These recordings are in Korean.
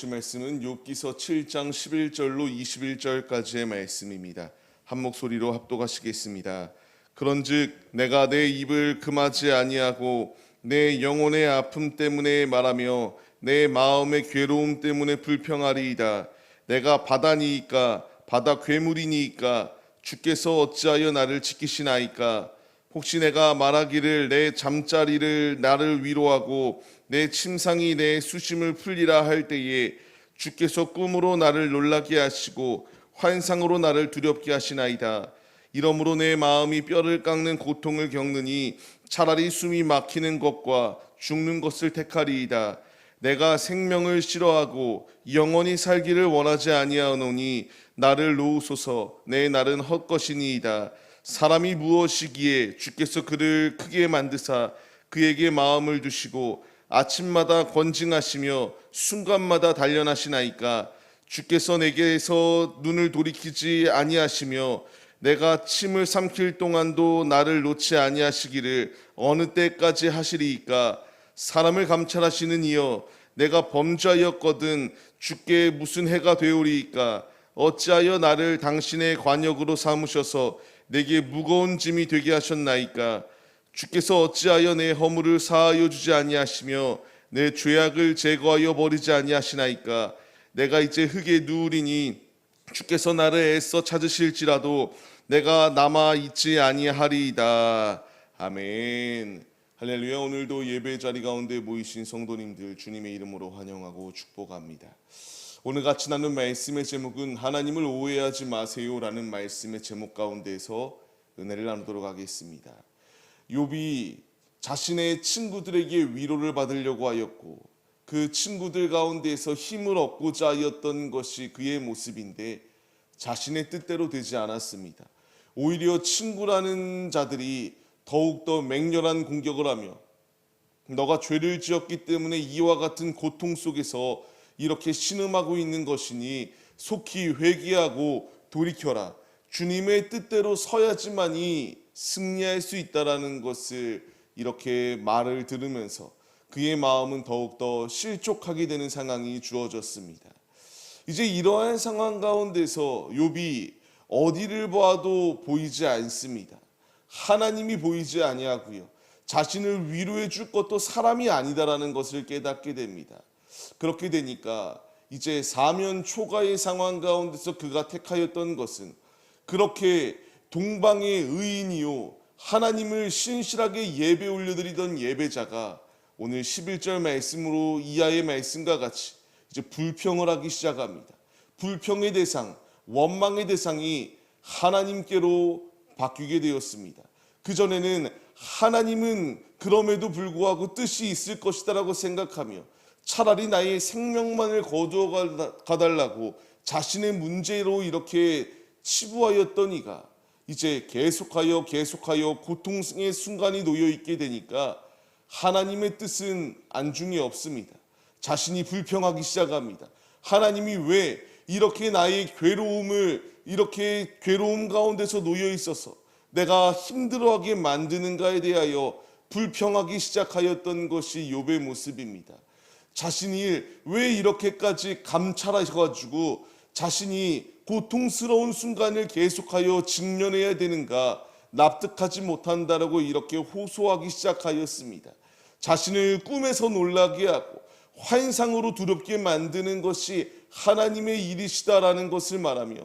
말씀은 욥기서 7장 11절로 21절까지의 말씀입니다. 한 목소리로 합독하시겠습니다. 그런즉 내가 내 입을 금하지 아니하고 내 영혼의 아픔 때문에 말하며 내 마음의 괴로움 때문에 불평하리이다. 내가 바다니이까 바다 괴물이니이까 주께서 어찌하여 나를 지키시나이까. 혹시 내가 말하기를 내 잠자리를 나를 위로하고 내 침상이 내 수심을 풀리라 할 때에 주께서 꿈으로 나를 놀라게 하시고 환상으로 나를 두렵게 하시나이다. 이러므로 내 마음이 뼈를 깎는 고통을 겪느니 차라리 숨이 막히는 것과 죽는 것을 택하리이다. 내가 생명을 싫어하고 영원히 살기를 원하지 아니하노니 나를 놓으소서. 내 날은 헛것이니이다. 사람이 무엇이기에 주께서 그를 크게 만드사 그에게 마음을 두시고 아침마다 권징하시며 순간마다 단련하시나이까. 주께서 내게서 눈을 돌이키지 아니하시며 내가 침을 삼킬 동안도 나를 놓지 아니하시기를 어느 때까지 하시리이까. 사람을 감찰하시는 이여 내가 범죄하였거든 주께 무슨 해가 되오리이까. 어찌하여 나를 당신의 관역으로 삼으셔서 내게 무거운 짐이 되게 하셨나이까. 주께서 어찌하여 내 허물을 사하여 주지 아니하시며 내 죄악을 제거하여 버리지 아니하시나이까. 내가 이제 흙에 누우리니 주께서 나를 애써 찾으실지라도 내가 남아 있지 아니하리이다. 아멘. 할렐루야. 오늘도 예배 자리 가운데 모이신 성도님들 주님의 이름으로 환영하고 축복합니다. 오늘 같이 나눈 말씀의 제목은 하나님을 오해하지 마세요라는 말씀의 제목 가운데서 은혜를 나누도록 하겠습니다. 욥이 자신의 친구들에게 위로를 받으려고 하였고 그 친구들 가운데에서 힘을 얻고자 하였던 것이 그의 모습인데 자신의 뜻대로 되지 않았습니다. 오히려 친구라는 자들이 더욱더 맹렬한 공격을 하며 너가 죄를 지었기 때문에 이와 같은 고통 속에서 이렇게 신음하고 있는 것이니 속히 회개하고 돌이켜라. 주님의 뜻대로 서야지만이 승리할 수 있다라는 것을 이렇게 말을 들으면서 그의 마음은 더욱더 실족하게 되는 상황이 주어졌습니다. 이제 이러한 상황 가운데서 욥이 어디를 봐도 보이지 않습니다. 하나님이 보이지 아니하고요. 자신을 위로해 줄 것도 사람이 아니다라는 것을 깨닫게 됩니다. 그렇게 되니까 이제 사면 초가의 상황 가운데서 그가 택하였던 것은 그렇게 동방의 의인이요 하나님을 신실하게 예배 올려드리던 예배자가 오늘 11절 말씀으로 이하의 말씀과 같이 이제 불평을 하기 시작합니다. 불평의 대상, 원망의 대상이 하나님께로 바뀌게 되었습니다. 그전에는 하나님은 그럼에도 불구하고 뜻이 있을 것이다라고 생각하며 차라리 나의 생명만을 거두어 가달라고 자신의 문제로 이렇게 치부하였던 이가 이제 계속하여 고통의 순간이 놓여있게 되니까 하나님의 뜻은 안중에 없습니다. 자신이 불평하기 시작합니다. 하나님이 왜 이렇게 나의 이렇게 괴로움 가운데서 놓여있어서 내가 힘들어하게 만드는가에 대하여 불평하기 시작하였던 것이 욥의 모습입니다. 자신이 왜 이렇게까지 감찰하셔가지고 자신이 고통스러운 순간을 계속하여 직면해야 되는가 납득하지 못한다라고 이렇게 호소하기 시작하였습니다. 자신을 꿈에서 놀라게 하고 환상으로 두렵게 만드는 것이 하나님의 일이시다라는 것을 말하며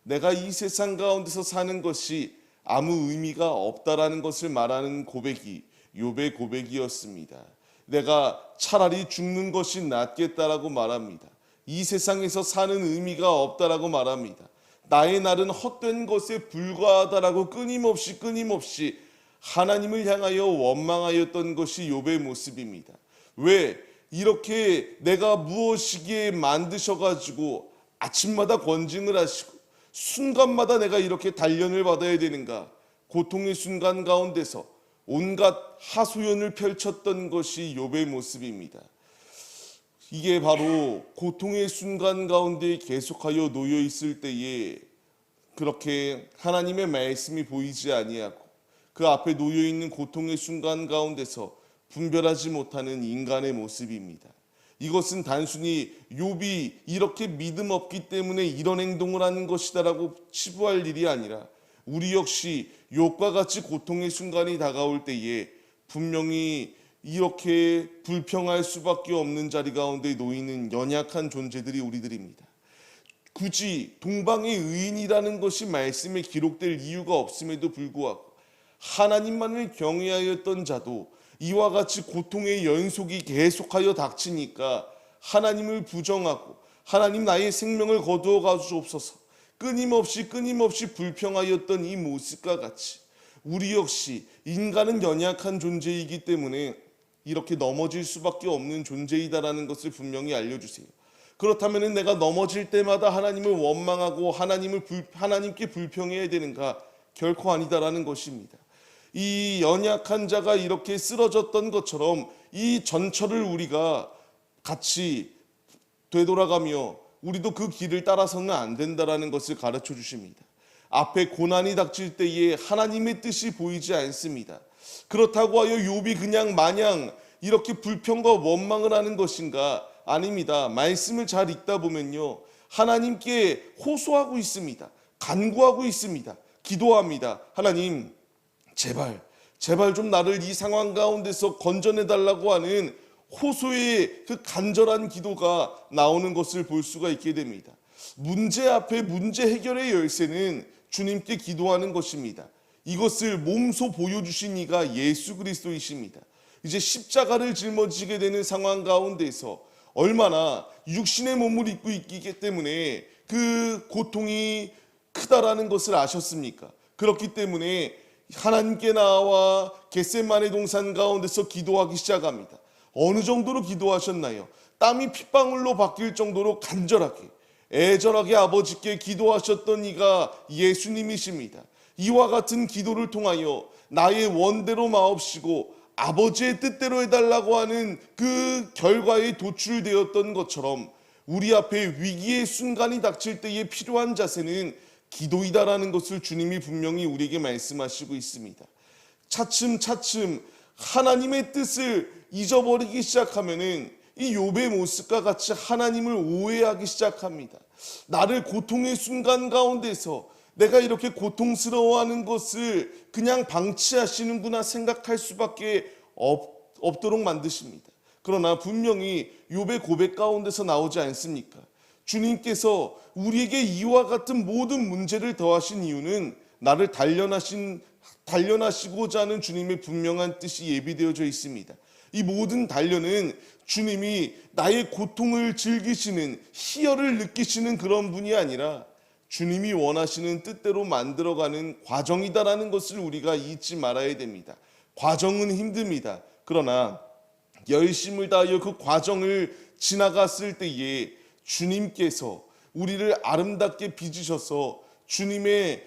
내가 이 세상 가운데서 사는 것이 아무 의미가 없다라는 것을 말하는 고백이 욥의 고백이었습니다. 내가 차라리 죽는 것이 낫겠다라고 말합니다. 이 세상에서 사는 의미가 없다라고 말합니다. 나의 날은 헛된 것에 불과하다라고 끊임없이 하나님을 향하여 원망하였던 것이 욥의 모습입니다. 왜 이렇게 내가 무엇이기에 만드셔가지고 아침마다 권징을 하시고 순간마다 내가 이렇게 단련을 받아야 되는가. 고통의 순간 가운데서 온갖 하소연을 펼쳤던 것이 욥의 모습입니다. 이게 바로 고통의 순간 가운데 계속하여 놓여 있을 때에 그렇게 하나님의 말씀이 보이지 아니하고 그 앞에 놓여 있는 고통의 순간 가운데서 분별하지 못하는 인간의 모습입니다. 이것은 단순히 욥이 이렇게 믿음 없기 때문에 이런 행동을 하는 것이다라고 치부할 일이 아니라 우리 역시 욥과 같이 고통의 순간이 다가올 때에 분명히 이렇게 불평할 수밖에 없는 자리 가운데 놓이는 연약한 존재들이 우리들입니다. 굳이 동방의 의인이라는 것이 말씀에 기록될 이유가 없음에도 불구하고 하나님만을 경외하였던 자도 이와 같이 고통의 연속이 계속하여 닥치니까 하나님을 부정하고 하나님 나의 생명을 거두어 가주옵소서 끊임없이 불평하였던 이 모습과 같이 우리 역시 인간은 연약한 존재이기 때문에 이렇게 넘어질 수밖에 없는 존재이다라는 것을 분명히 알려주세요. 그렇다면 내가 넘어질 때마다 하나님을 원망하고 하나님께 불평해야 되는가? 결코 아니다라는 것입니다. 이 연약한 자가 이렇게 쓰러졌던 것처럼 이 전철을 우리가 같이 되돌아가며 우리도 그 길을 따라서는 안 된다라는 것을 가르쳐 주십니다. 앞에 고난이 닥칠 때에 하나님의 뜻이 보이지 않습니다. 그렇다고 하여 욥이 그냥 마냥 이렇게 불평과 원망을 하는 것인가? 아닙니다. 말씀을 잘 읽다 보면요, 하나님께 호소하고 있습니다. 간구하고 있습니다. 기도합니다. 하나님 제발 좀 나를 이 상황 가운데서 건져내 달라고 하는 호소의 그 간절한 기도가 나오는 것을 볼 수가 있게 됩니다. 문제 앞에 문제 해결의 열쇠는 주님께 기도하는 것입니다. 이것을 몸소 보여주신 이가 예수 그리스도이십니다. 이제 십자가를 짊어지게 되는 상황 가운데서 얼마나 육신의 몸을 입고 있기 때문에 그 고통이 크다라는 것을 아셨습니까? 그렇기 때문에 하나님께 나와 겟세마네 동산 가운데서 기도하기 시작합니다. 어느 정도로 기도하셨나요? 땀이 핏방울로 바뀔 정도로 간절하게 애절하게 아버지께 기도하셨던 이가 예수님이십니다. 이와 같은 기도를 통하여 나의 원대로 마옵시고 아버지의 뜻대로 해달라고 하는 그 결과에 도출되었던 것처럼 우리 앞에 위기의 순간이 닥칠 때에 필요한 자세는 기도이다라는 것을 주님이 분명히 우리에게 말씀하시고 있습니다. 차츰 하나님의 뜻을 잊어버리기 시작하면은 이 욥의 모습과 같이 하나님을 오해하기 시작합니다. 나를 고통의 순간 가운데서 내가 이렇게 고통스러워하는 것을 그냥 방치하시는구나 생각할 수밖에 없도록 만드십니다. 그러나 분명히 욥의 고백 가운데서 나오지 않습니까? 주님께서 우리에게 이와 같은 모든 문제를 더하신 이유는 나를 단련하시고자 하는 주님의 분명한 뜻이 예비되어져 있습니다. 이 모든 단련은 주님이 나의 고통을 즐기시는 희열을 느끼시는 그런 분이 아니라 주님이 원하시는 뜻대로 만들어가는 과정이다라는 것을 우리가 잊지 말아야 됩니다. 과정은 힘듭니다. 그러나 열심을 다하여 그 과정을 지나갔을 때에 주님께서 우리를 아름답게 빚으셔서 주님의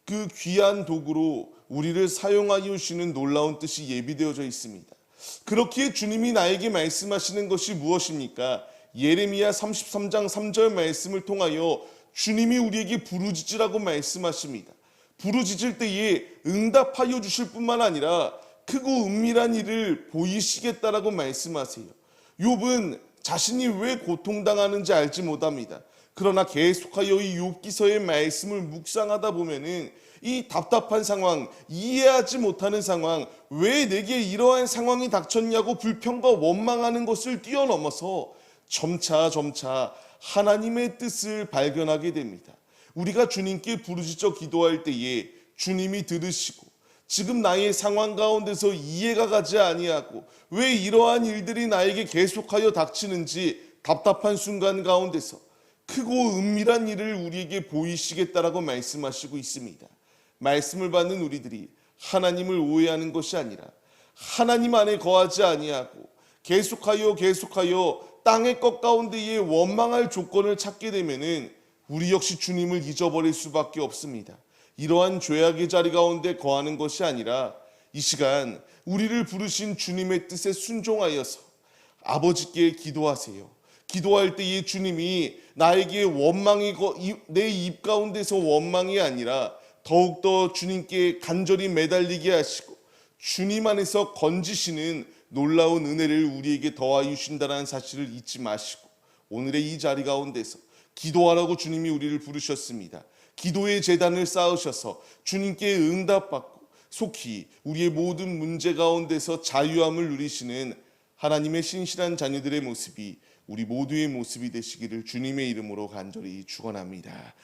그 귀한 도구로 우리를 사용하여 주시는 놀라운 뜻이 예비되어져 있습니다. 그렇기에 주님이 나에게 말씀하시는 것이 무엇입니까? 예레미야 33장 3절 말씀을 통하여 주님이 우리에게 부르짖으라고 말씀하십니다. 부르짖을 때에 응답하여 주실 뿐만 아니라 크고 은밀한 일을 보이시겠다라고 말씀하세요. 욥은 자신이 왜 고통당하는지 알지 못합니다. 그러나 계속하여 이 욥기서의 말씀을 묵상하다 보면은 이 답답한 상황, 이해하지 못하는 상황, 왜 내게 이러한 상황이 닥쳤냐고 불평과 원망하는 것을 뛰어넘어서 점차 하나님의 뜻을 발견하게 됩니다. 우리가 주님께 부르짖어 기도할 때에 주님이 들으시고 지금 나의 상황 가운데서 이해가 가지 아니하고 왜 이러한 일들이 나에게 계속하여 닥치는지 답답한 순간 가운데서 크고 은밀한 일을 우리에게 보이시겠다라고 말씀하시고 있습니다. 말씀을 받는 우리들이 하나님을 오해하는 것이 아니라 하나님 안에 거하지 아니하고 계속하여 땅의 것 가운데에 원망할 조건을 찾게 되면은 우리 역시 주님을 잊어버릴 수밖에 없습니다. 이러한 죄악의 자리 가운데 거하는 것이 아니라 이 시간 우리를 부르신 주님의 뜻에 순종하여서 아버지께 기도하세요. 기도할 때에 주님이 나에게 원망이 내 입 가운데서 원망이 아니라 더욱더 주님께 간절히 매달리게 하시고 주님 안에서 건지시는 놀라운 은혜를 우리에게 더하여 주신다는 사실을 잊지 마시고 오늘의 이 자리 가운데서 기도하라고 주님이 우리를 부르셨습니다. 기도의 제단을 쌓으셔서 주님께 응답받고 속히 우리의 모든 문제 가운데서 자유함을 누리시는 하나님의 신실한 자녀들의 모습이 우리 모두의 모습이 되시기를 주님의 이름으로 간절히 축원합니다.